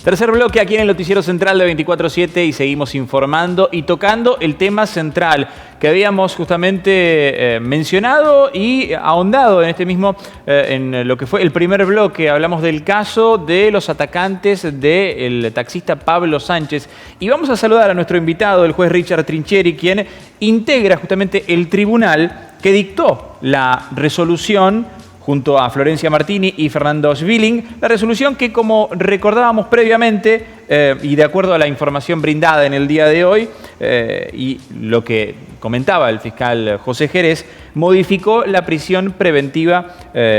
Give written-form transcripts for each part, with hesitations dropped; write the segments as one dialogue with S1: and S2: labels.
S1: Tercer bloque aquí en el Noticiero Central de 24/7 y seguimos informando y tocando el tema central que habíamos justamente mencionado y ahondado en este mismo, en lo que fue el primer bloque. Hablamos del caso de los atacantes del taxista Pablo Sánchez. Y vamos a saludar a nuestro invitado, el juez Richard Trincheri, quien integra justamente el tribunal que dictó la resolución junto a Florencia Martini y Fernando Schwiling, la resolución que, como recordábamos previamente, y de acuerdo a la información brindada en el día de hoy, y lo que comentaba el fiscal José Jerez, modificó la prisión preventiva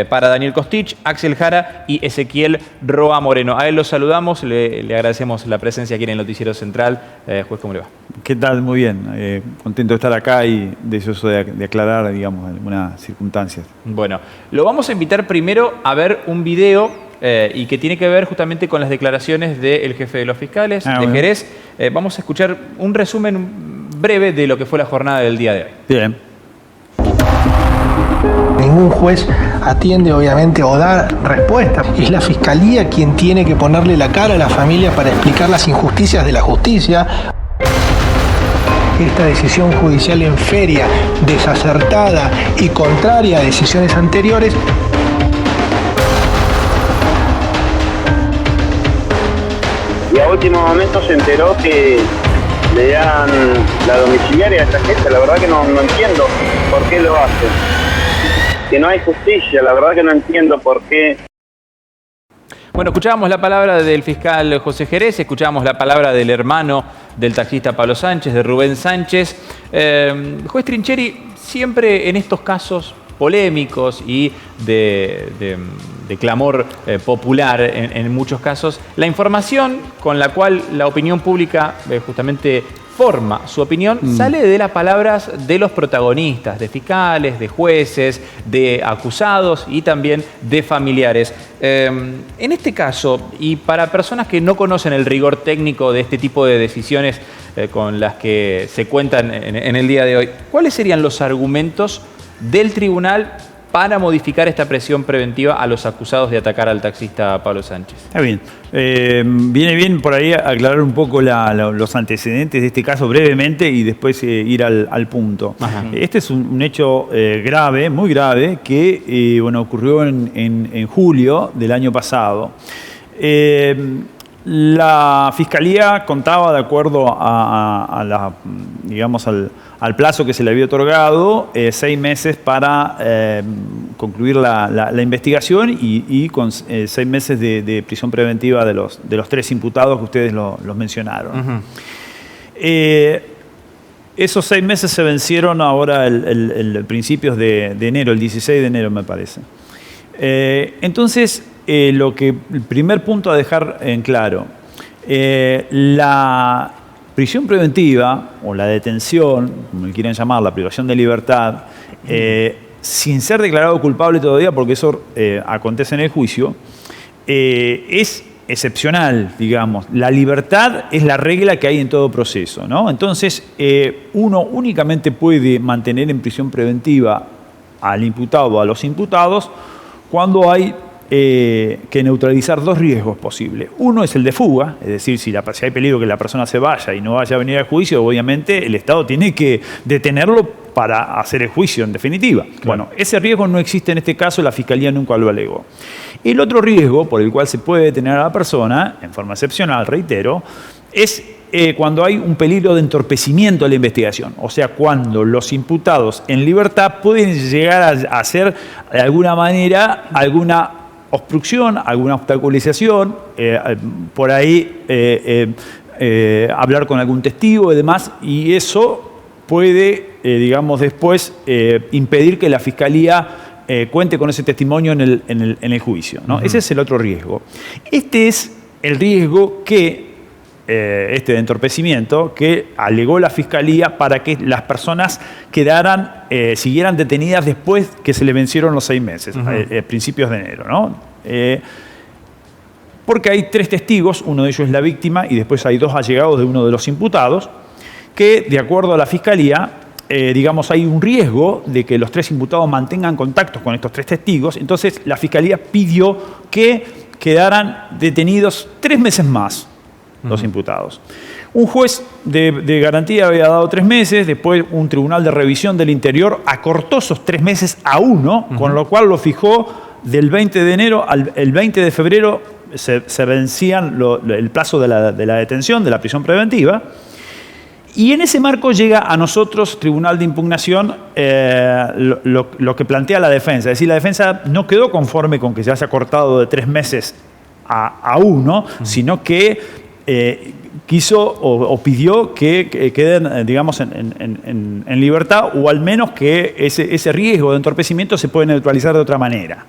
S1: para Daniel Costich, Axel Jara y Ezequiel Roa Moreno. A él lo saludamos, le agradecemos la presencia aquí en el Noticiero Central. Juez, ¿cómo le va?
S2: ¿Qué tal? Muy bien. Contento de estar acá y deseoso de aclarar, digamos, algunas circunstancias.
S1: Bueno, lo vamos a invitar primero a ver un video y que tiene que ver justamente con las declaraciones del jefe de los fiscales, de Jerez. Vamos a escuchar un resumen breve de lo que fue la jornada del día de hoy.
S2: Bien.
S3: Ningún juez atiende, obviamente, o da respuesta. Es la fiscalía quien tiene que ponerle la cara a la familia para explicar las injusticias de la justicia. Esta decisión judicial en feria, desacertada y contraria a decisiones anteriores.
S4: Y a último momento se enteró que le dan la domiciliaria a esta gente. La verdad que no entiendo por qué lo hacen. Que no hay justicia, la verdad que no entiendo por qué.
S1: Bueno, escuchábamos la palabra del fiscal José Jerez, escuchábamos la palabra del hermano del taxista Pablo Sánchez, de Rubén Sánchez. Juez Trincheri, siempre en estos casos polémicos y de clamor popular en muchos casos, la información con la cual la opinión pública justamente forma su opinión sale de las palabras de los protagonistas, de fiscales, de jueces, de acusados y también de familiares. En este caso, y para personas que no conocen el rigor técnico de este tipo de decisiones con las que se cuentan en el día de hoy, ¿cuáles serían los argumentos del tribunal para modificar esta presión preventiva a los acusados de atacar al taxista Pablo Sánchez?
S2: Está bien. Viene bien por ahí aclarar un poco los antecedentes de este caso brevemente y después ir al punto. Ajá. Este es un hecho grave, muy grave, que ocurrió en julio del año pasado. La Fiscalía contaba, de acuerdo al plazo que se le había otorgado, 6 meses para concluir la investigación y con 6 meses de prisión preventiva de los 3 imputados que ustedes los mencionaron. Esos 6 meses se vencieron ahora el principios de enero, el 16 de enero me parece. Entonces, el primer punto a dejar en claro, la prisión preventiva o la detención, como le quieren llamar, la privación de libertad, sin ser declarado culpable todavía, porque eso acontece en el juicio, es excepcional, digamos. La libertad es la regla que hay en todo proceso, ¿no? Entonces, uno únicamente puede mantener en prisión preventiva al imputado o a los imputados cuando hay que neutralizar 2 riesgos posibles. Uno es el de fuga, es decir, si hay peligro que la persona se vaya y no vaya a venir al juicio, obviamente el Estado tiene que detenerlo para hacer el juicio en definitiva. Claro. Bueno, ese riesgo no existe en este caso, la Fiscalía nunca lo alegó. El otro riesgo por el cual se puede detener a la persona, en forma excepcional, reitero, es cuando hay un peligro de entorpecimiento de la investigación, o sea, cuando los imputados en libertad pueden llegar a hacer de alguna manera alguna obstrucción, alguna obstaculización, por ahí hablar con algún testigo y demás, y eso puede, después impedir que la Fiscalía cuente con ese testimonio en el juicio, ¿no? Ese es el otro riesgo. Este es el riesgo que de entorpecimiento que alegó la Fiscalía para que las personas siguieran detenidas después que se le vencieron los 6 meses, principios de enero, ¿no? Porque hay 3 testigos, uno de ellos es la víctima y después hay 2 allegados de uno de los imputados, que de acuerdo a la Fiscalía, hay un riesgo de que los 3 imputados mantengan contactos con estos 3 testigos. Entonces la Fiscalía pidió que quedaran detenidos 3 meses más los imputados. Un juez de garantía había dado 3 meses, después un tribunal de revisión del Interior acortó esos 3 meses a 1, con lo cual lo fijó del 20 de enero al 20 de febrero se vencían el plazo de la detención, de la prisión preventiva. Y en ese marco llega a nosotros, Tribunal de Impugnación, lo que plantea la defensa. Es decir, la defensa no quedó conforme con que se haya cortado de 3 meses a 1, sino que quiso o pidió que queden, digamos, en libertad, o al menos que ese riesgo de entorpecimiento se puede neutralizar de otra manera.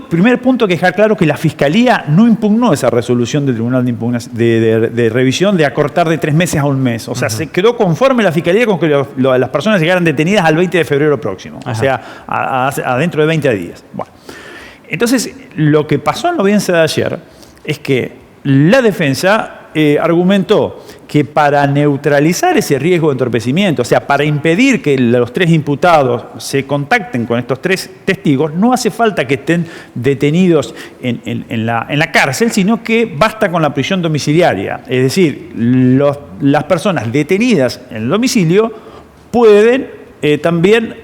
S2: Primer punto, que dejar claro que la Fiscalía no impugnó esa resolución del Tribunal de Impugnación de revisión de acortar de 3 meses a 1 mes. O sea, se quedó conforme la Fiscalía con que las personas llegaran detenidas al 20 de febrero próximo. O sea, a dentro de 20 días. Bueno. Entonces, lo que pasó en la audiencia de ayer es que la defensa argumentó que para neutralizar ese riesgo de entorpecimiento, o sea, para impedir que los 3 imputados se contacten con estos 3 testigos, no hace falta que estén detenidos en la cárcel, sino que basta con la prisión domiciliaria. Es decir, las personas detenidas en el domicilio pueden también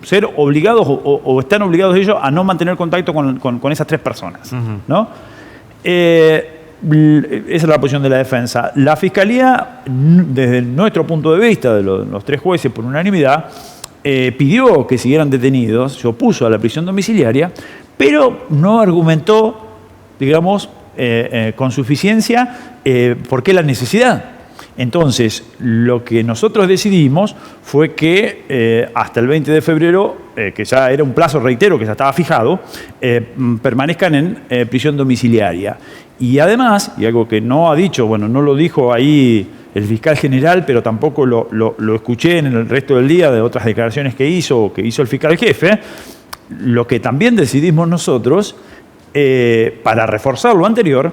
S2: ser obligados o están obligados ellos a no mantener contacto con esas 3 personas, ¿no? Esa es la posición de la defensa. La Fiscalía, desde nuestro punto de vista, de los 3 jueces por unanimidad, pidió que siguieran detenidos, se opuso a la prisión domiciliaria, pero no argumentó, digamos, con suficiencia por qué la necesidad. Entonces, lo que nosotros decidimos fue que hasta el 20 de febrero, que ya era un plazo, reitero, que ya estaba fijado, permanezcan en prisión domiciliaria. Y además, y algo que no ha dicho, bueno, no lo dijo ahí el fiscal general, pero tampoco lo escuché en el resto del día de otras declaraciones que hizo el fiscal jefe, lo que también decidimos nosotros, para reforzar lo anterior,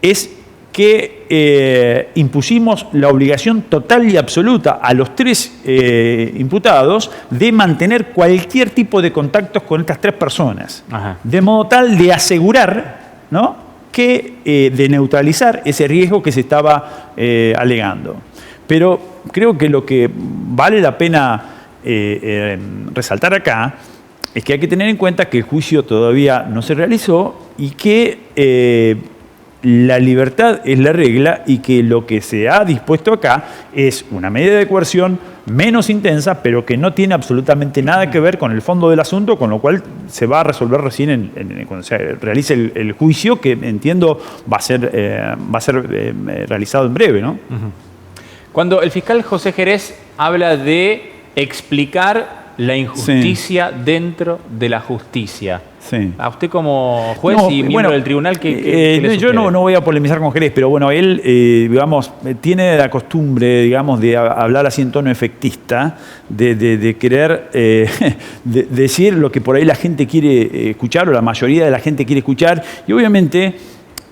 S2: es que impusimos la obligación total y absoluta a los 3 imputados de mantener cualquier tipo de contactos con estas 3 personas. De modo tal de asegurar, ¿no?, de neutralizar ese riesgo que se estaba alegando. Pero creo que lo que vale la pena resaltar acá es que hay que tener en cuenta que el juicio todavía no se realizó y que la libertad es la regla y que lo que se ha dispuesto acá es una medida de coerción menos intensa, pero que no tiene absolutamente nada que ver con el fondo del asunto, con lo cual se va a resolver recién cuando se realice el juicio, que entiendo va a ser realizado en breve, ¿no?
S1: Cuando el fiscal José Jerez habla de explicar la injusticia dentro de la justicia, a usted como juez y miembro del tribunal, ¿qué le
S2: yo no voy a polemizar con Jerez, pero bueno, él, digamos, tiene la costumbre, digamos, de hablar así en tono efectista, de querer decir lo que por ahí la gente quiere escuchar, o la mayoría de la gente quiere escuchar, y obviamente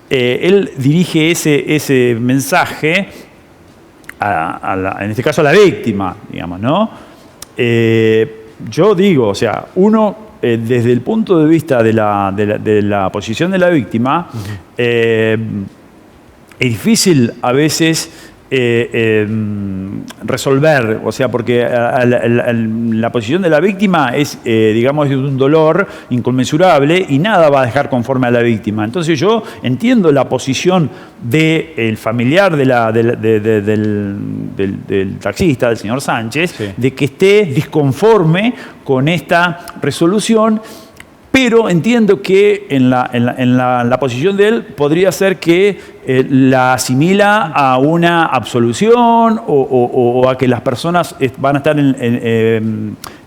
S2: él dirige ese mensaje en este caso a la víctima, digamos, ¿no? Yo digo, o sea, desde el punto de vista de la posición de la víctima, es difícil a veces resolver, o sea, porque la posición de la víctima es, digamos, de un dolor inconmensurable y nada va a dejar conforme a la víctima. Entonces yo entiendo la posición del familiar del taxista, del señor Sánchez, de que esté disconforme con esta resolución, pero entiendo que en la posición de él podría ser que la asimila a una absolución o a que las personas van a estar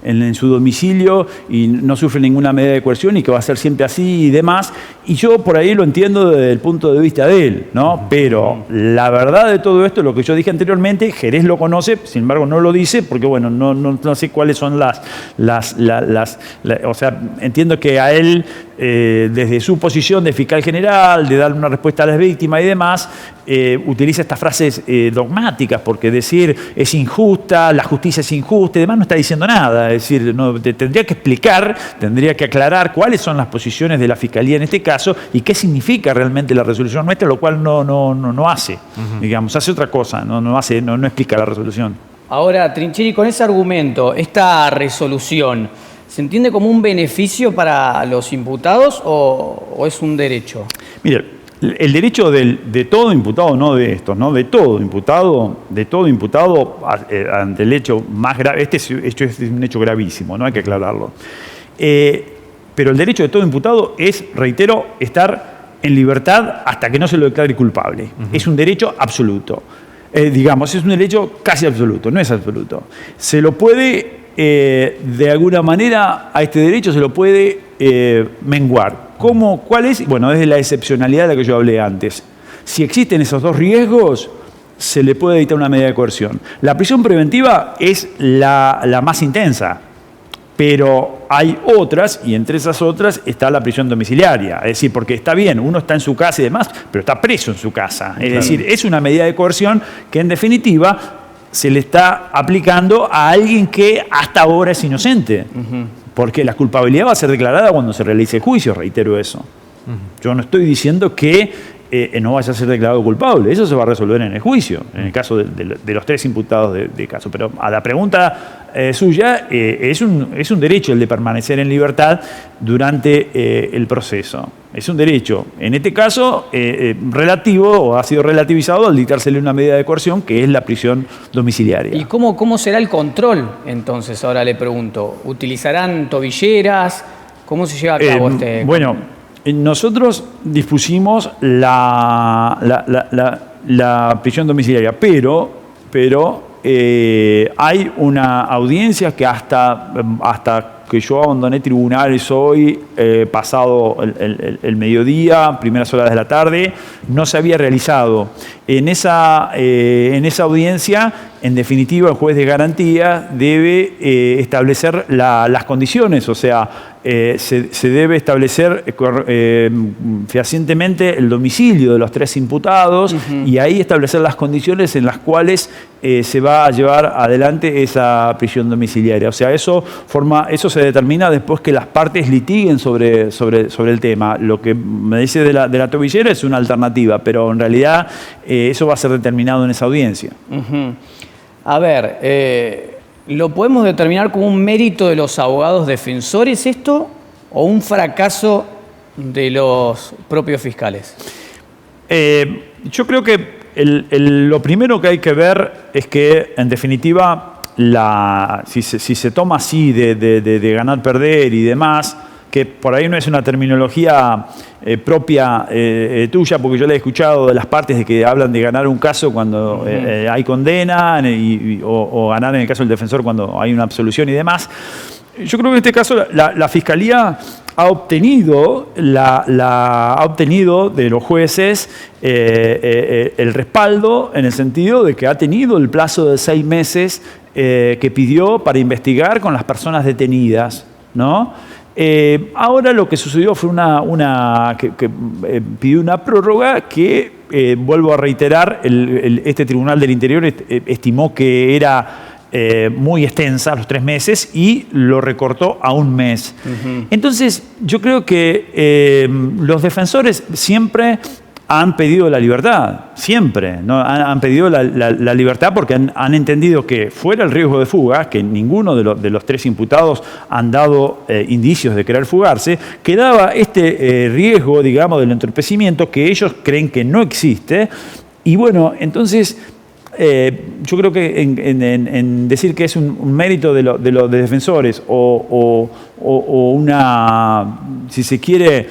S2: en su domicilio y no sufren ninguna medida de coerción y que va a ser siempre así y demás. Y yo por ahí lo entiendo desde el punto de vista de él, ¿no? Pero la verdad de todo esto, lo que yo dije anteriormente, Jerez lo conoce, sin embargo no lo dice porque, bueno, no sé cuáles son o sea, entiendo que a él desde su posición de fiscal general, de dar una respuesta a las víctimas y demás, utiliza estas frases dogmáticas, porque decir es injusta, la justicia es injusta y demás no está diciendo nada. Es decir, tendría que explicar, tendría que aclarar cuáles son las posiciones de la Fiscalía en este caso y qué significa realmente la resolución nuestra, lo cual no hace. Digamos, hace otra cosa, no explica la resolución.
S5: Ahora, Trincheri, con ese argumento, esta resolución, ¿se entiende como un beneficio para los imputados o es un derecho?
S2: Mire, el derecho de todo imputado, no de estos, ¿no? De todo imputado ante el hecho más grave, este hecho es un hecho gravísimo, no hay que aclararlo. Pero el derecho de todo imputado es, reitero, estar en libertad hasta que no se lo declare culpable. Es un derecho absoluto. Digamos, es un derecho casi absoluto, no es absoluto. Se lo puede, de alguna manera, a este derecho se lo puede menguar. ¿Cómo? ¿Cuál es? Bueno, es la excepcionalidad de la que yo hablé antes. Si existen esos dos riesgos, se le puede dictar una medida de coerción. La prisión preventiva es la más intensa, pero hay otras, y entre esas otras está la prisión domiciliaria. Es decir, porque está bien, uno está en su casa y demás, pero está preso en su casa. Es decir, es una medida de coerción que en definitiva se le está aplicando a alguien que hasta ahora es inocente. Porque la culpabilidad va a ser declarada cuando se realice el juicio, reitero eso. Yo no estoy diciendo que no vaya a ser declarado culpable, eso se va a resolver en el juicio, en el caso de los 3 imputados de caso. Pero a la pregunta suya, es un derecho el de permanecer en libertad durante el proceso. Es un derecho, en este caso, relativo, o ha sido relativizado al dictársele una medida de coerción, que es la prisión domiciliaria.
S5: ¿Y cómo será el control, entonces? Ahora le pregunto. ¿Utilizarán tobilleras? ¿Cómo se lleva a cabo este...?
S2: Bueno, nosotros dispusimos la prisión domiciliaria, pero hay una audiencia que hasta que yo abandoné tribunales hoy, pasado el mediodía, primeras horas de la tarde, no se había realizado. En esa audiencia, en definitiva, el juez de garantía debe establecer las condiciones, o sea, se debe establecer fehacientemente el domicilio de los 3 imputados y ahí establecer las condiciones en las cuales se va a llevar adelante esa prisión domiciliaria. O sea, eso se determina después que las partes litiguen sobre el tema. Lo que me dice de la tobillera es una alternativa, pero en realidad eso va a ser determinado en esa audiencia.
S5: A ver, ¿lo podemos determinar como un mérito de los abogados defensores esto o un fracaso de los propios fiscales?
S2: Yo creo que lo primero que hay que ver es que, en definitiva, si se toma así de ganar, perder y demás, que por ahí no es una terminología propia tuya, porque yo la he escuchado de las partes de que hablan de ganar un caso cuando hay condena o ganar en el caso del defensor cuando hay una absolución y demás. Yo creo que en este caso la Fiscalía ha obtenido de los jueces el respaldo en el sentido de que ha tenido el plazo de 6 meses que pidió para investigar con las personas detenidas, ¿no? Ahora lo que sucedió fue que pidió una prórroga que, vuelvo a reiterar, este Tribunal del Interior estimó que era muy extensa, los 3 meses, y lo recortó a 1 mes. Entonces, yo creo que los defensores siempre han pedido la libertad, siempre, ¿no? Han pedido la libertad porque han entendido que fuera el riesgo de fuga, que ninguno de los 3 imputados han dado indicios de querer fugarse, quedaba este riesgo, digamos, del entorpecimiento que ellos creen que no existe. Y bueno, entonces yo creo que en decir que es un mérito de los defensores o una, si se quiere,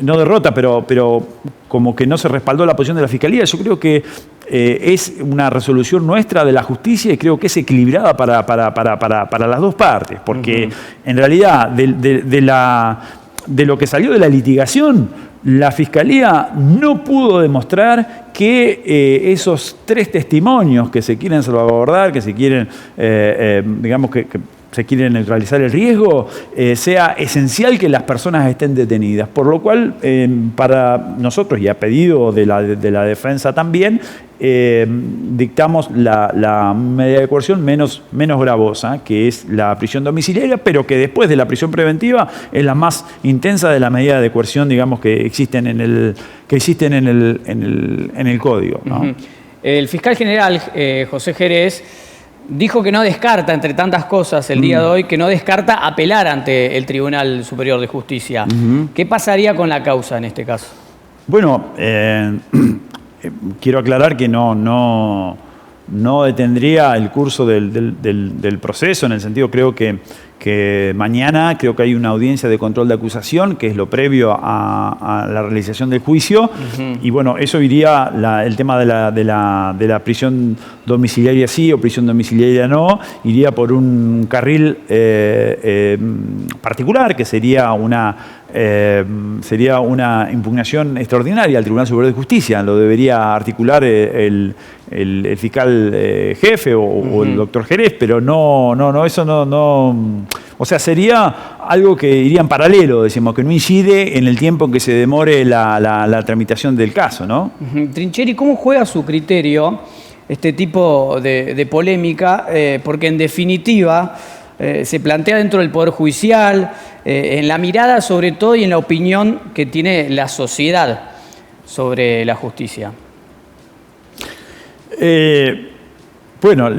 S2: no derrota, pero como que no se respaldó la posición de la Fiscalía, yo creo que es una resolución nuestra de la justicia y creo que es equilibrada para las dos partes, porque en realidad de lo que salió de la litigación, la Fiscalía no pudo demostrar que esos 3 testimonios que se quieren salvaguardar, que se quieren, digamos, que se quiere neutralizar el riesgo, sea esencial que las personas estén detenidas. Por lo cual, para nosotros, y a pedido de la defensa también, dictamos la medida de coerción menos gravosa, que es la prisión domiciliaria, pero que después de la prisión preventiva es la más intensa de las medidas de coerción, digamos, que existen en el Código, ¿no?
S5: Uh-huh. El fiscal general, José Jerez, dijo que no descarta, entre tantas cosas, el día de hoy, que no descarta apelar ante el Tribunal Superior de Justicia. ¿Qué pasaría con la causa en este caso?
S2: Bueno, quiero aclarar que no detendría el curso del proceso, en el sentido, creo que mañana creo que hay una audiencia de control de acusación, que es lo previo a la realización del juicio, y bueno, eso iría, el tema de la prisión domiciliaria sí o prisión domiciliaria no, iría por un carril particular, que sería una impugnación extraordinaria al Tribunal Superior de Justicia. Lo debería articular el fiscal jefe o el doctor Jerez, pero eso no. O sea, sería algo que iría en paralelo, decimos, que no incide en el tiempo en que se demore la tramitación del caso, ¿no?
S5: Trincheri, ¿cómo juega a su criterio este tipo de polémica? Porque en definitiva se plantea dentro del Poder Judicial, en la mirada sobre todo y en la opinión que tiene la sociedad sobre la justicia.
S2: Bueno,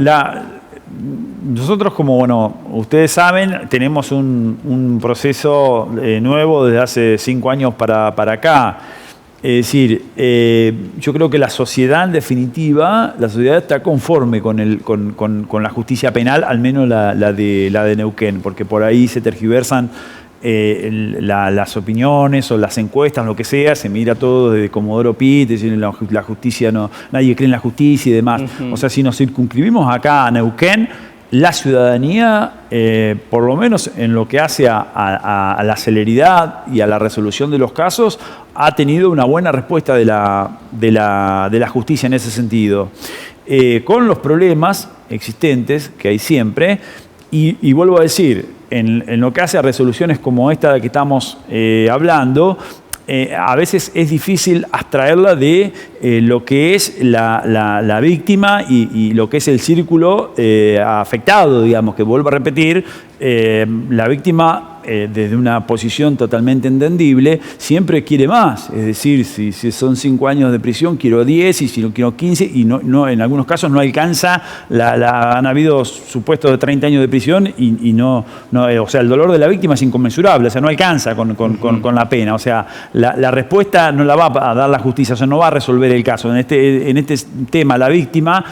S2: nosotros, como ustedes saben, tenemos un proceso nuevo desde hace 5 años para acá. Es decir, yo creo que la sociedad, en definitiva, la sociedad está conforme con la justicia penal, al menos la de Neuquén, porque por ahí se tergiversan las opiniones o las encuestas, lo que sea, se mira todo desde Comodoro Pi, dicen la justicia nadie cree en la justicia y demás. O sea, si nos circunscribimos acá a Neuquén, la ciudadanía, por lo menos en lo que hace a la celeridad y a la resolución de los casos, ha tenido una buena respuesta de la justicia en ese sentido. Con los problemas existentes que hay siempre, y vuelvo a decir, en lo que hace a resoluciones como esta de que estamos hablando, a veces es difícil abstraerla de lo que es la víctima y lo que es el círculo afectado, digamos, que vuelvo a repetir, la víctima desde una posición totalmente entendible siempre quiere más, es decir, si son 5 años de prisión quiero 10 y si no quiero 15 y no en algunos casos no alcanza, han habido supuestos de 30 años de prisión y no, o sea, el dolor de la víctima es inconmensurable, o sea, no alcanza con la pena, o sea, la respuesta no la va a dar la justicia, o sea, no va a resolver el caso. En este tema la víctima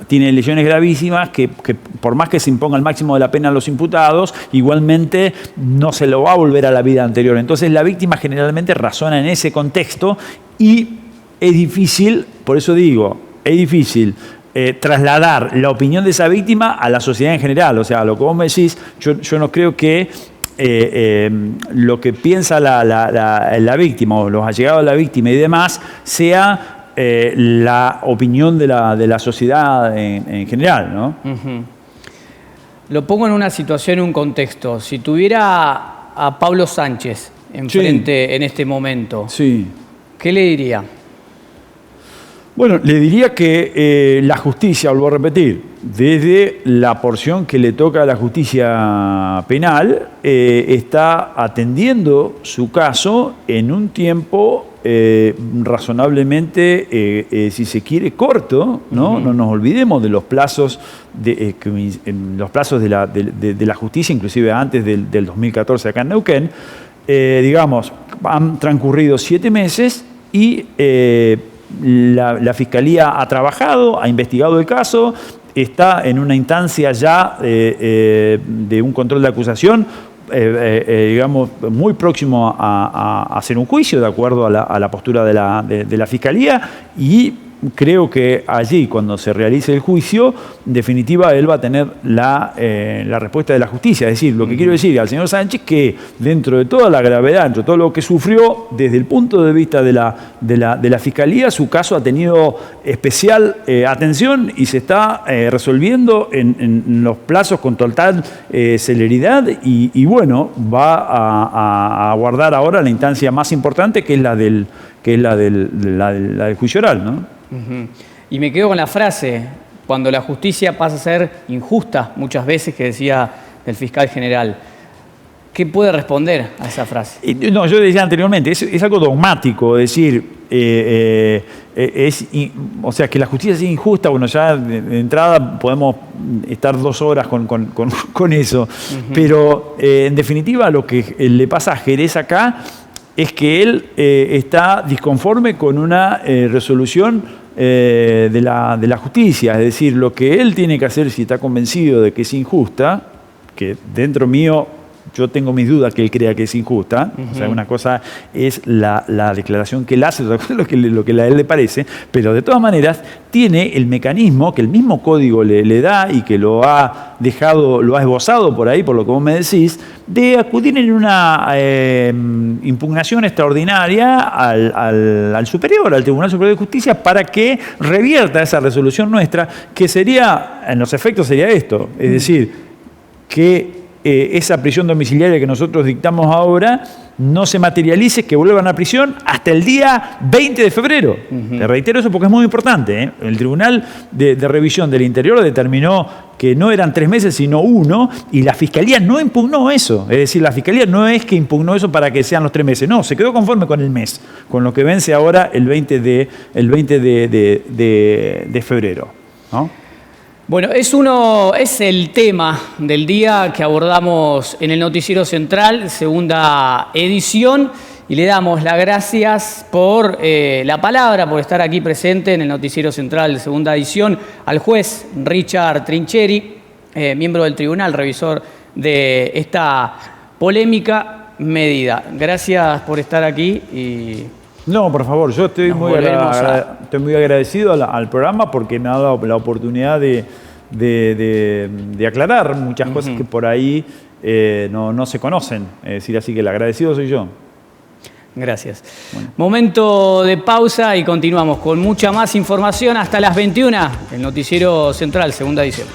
S2: tiene lesiones gravísimas que por más que se imponga el máximo de la pena a los imputados, igualmente no se lo va a volver a la vida anterior. Entonces la víctima generalmente razona en ese contexto y es difícil, por eso digo, es difícil trasladar la opinión de esa víctima a la sociedad en general. O sea, lo que vos me decís, yo no creo que lo que piensa la víctima o los allegados de la víctima y demás sea la opinión de la sociedad en general, ¿no?
S5: Lo pongo en una situación, en un contexto. Si tuviera a Pablo Sánchez enfrente en este momento, ¿qué le diría?
S2: Bueno, le diría que la justicia, vuelvo a repetir, desde la porción que le toca a la justicia penal, está atendiendo su caso en un tiempo razonablemente, si se quiere, corto, ¿no? No nos olvidemos de los plazos de la justicia, inclusive antes del 2014 acá en Neuquén. Digamos, han transcurrido 7 meses y la Fiscalía ha trabajado, ha investigado el caso, está en una instancia ya de un control de acusación, digamos, muy próximo a hacer un juicio de acuerdo a la postura de la Fiscalía y creo que allí, cuando se realice el juicio, en definitiva, él va a tener la respuesta de la justicia. Es decir, lo que quiero decir al señor Sánchez que dentro de toda la gravedad, dentro de todo lo que sufrió, desde el punto de vista de la Fiscalía, su caso ha tenido especial atención y se está resolviendo en los plazos con total celeridad y bueno, va a aguardar ahora la instancia más importante, que es la del juicio oral, ¿no?
S5: Ujú. Y me quedo con la frase, cuando la justicia pasa a ser injusta, muchas veces, que decía el fiscal general. ¿Qué puede responder a esa frase?
S2: No, yo decía anteriormente, es algo dogmático, es decir, o sea, que la justicia sea injusta, bueno, ya de entrada podemos estar 2 horas con eso, pero en definitiva lo que le pasa a Jerez acá es que él está disconforme con una resolución de la justicia, es decir, lo que él tiene que hacer si está convencido de que es injusta, que dentro mío yo tengo mis dudas que él crea que es injusta, o sea, una cosa es la declaración que él hace, otra cosa es lo que a él le parece, pero de todas maneras tiene el mecanismo que el mismo código le da y que lo ha esbozado por ahí, por lo que vos me decís, de acudir en una impugnación extraordinaria al superior, al Tribunal Superior de Justicia, para que revierta esa resolución nuestra, que sería, en los efectos sería esto, es decir, que esa prisión domiciliaria que nosotros dictamos ahora no se materialice, que vuelvan a prisión hasta el día 20 de febrero. Te reitero eso porque es muy importante, ¿eh? El Tribunal de Revisión del Interior determinó que no eran 3 meses, sino 1, y la Fiscalía no impugnó eso. Es decir, la Fiscalía no es que impugnó eso para que sean los 3 meses, no, se quedó conforme con el mes, con lo que vence ahora el 20 de febrero, ¿no?
S5: Bueno, es el tema del día que abordamos en el Noticiero Central, segunda edición, y le damos las gracias por la palabra, por estar aquí presente en el Noticiero Central, segunda edición, al juez Richard Trincheri, miembro del tribunal, revisor de esta polémica medida. Gracias por estar aquí y...
S2: No, por favor, yo estoy muy agradecido al programa porque me ha dado la oportunidad de aclarar muchas cosas que por ahí no se conocen. Es decir, así que el agradecido soy yo.
S5: Gracias. Bueno. Momento de pausa y continuamos con mucha más información hasta las 21, el Noticiero Central, segunda edición.